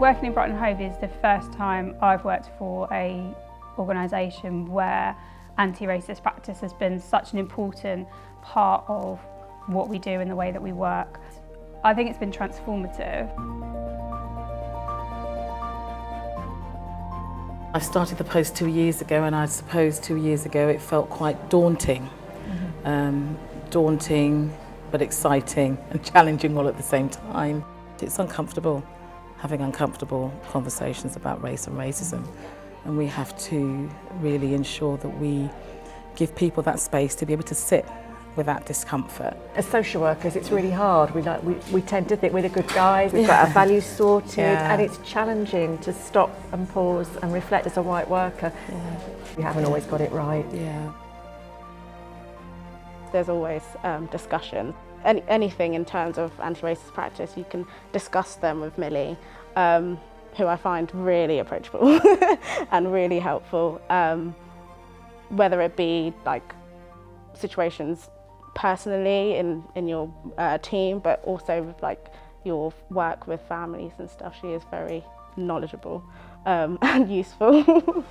Working in Brighton Hove is the first time I've worked for an organisation where anti-racist practice has been such an important part of what we do and the way that we work. I think it's been transformative. I started the post 2 years ago, and I suppose 2 years ago it felt quite daunting. Daunting but exciting and challenging all at the same time. It's uncomfortable, having uncomfortable conversations about race and racism, and we have to really ensure that we give people that space to be able to sit with that discomfort. As social workers, it's really hard. We tend to think we're the good guys, we've got our values sorted, and it's challenging to stop and pause and reflect as a white worker. We haven't always got it right. There's always discussion. Anything in terms of anti-racist practice, you can discuss them with Millie, who I find really approachable and really helpful, whether it be like situations personally in your team, but also with like your work with families and stuff. She is very knowledgeable and useful.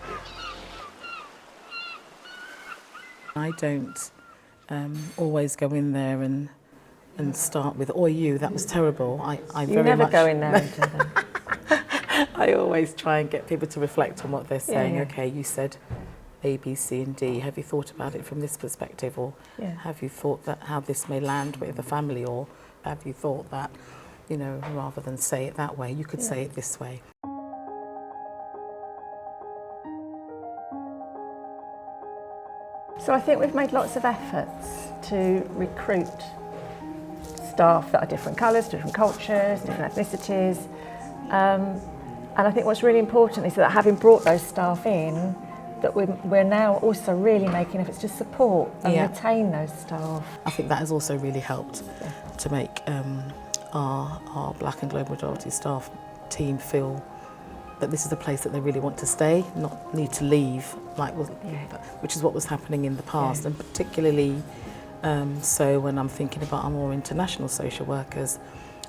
I don't always go in there and start with, "Oi, you, that was terrible." I You very never much go in there and do that. I always try and get people to reflect on what they're saying. Okay, you said A, B, C and D. Have you thought about it from this perspective? Or have you thought that how this may land with the family? Or have you thought that, you know, rather than say it that way, you could say it this way? So I think we've made lots of efforts to recruit staff that are different colours, different cultures, different ethnicities. And I think what's really important is that having brought those staff in, that we're now also really making efforts to support and retain those staff. I think that has also really helped to make our Black and Global Majority staff team feel that this is a place that they really want to stay, not need to leave, which is what was happening in the past, and particularly so when I'm thinking about our more international social workers,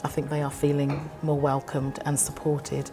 I think they are feeling more welcomed and supported.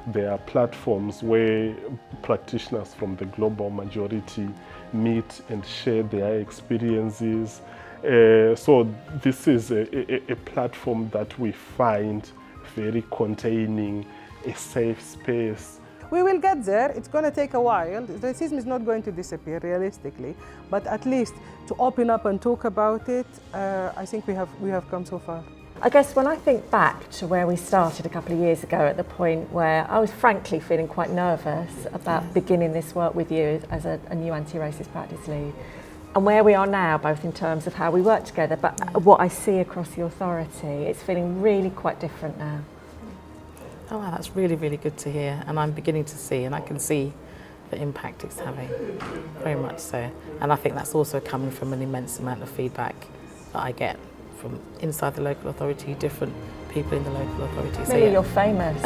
There are platforms where practitioners from the global majority meet and share their experiences. So this is a platform that we find very containing, a safe space. We will get there. It's going to take a while. Racism is not going to disappear realistically, but at least to open up and talk about it, I think we have come so far. I guess when I think back to where we started a couple of years ago, at the point where I was frankly feeling quite nervous about beginning this work with you as a new anti-racist practice lead, and where we are now, both in terms of how we work together, but what I see across the authority, it's feeling really quite different now. Oh wow, that's really, really good to hear, and I'm beginning to see, and I can see the impact it's having, very much so. And I think that's also coming from an immense amount of feedback that I get from inside the local authority, different people in the local authority. Millie, you're famous.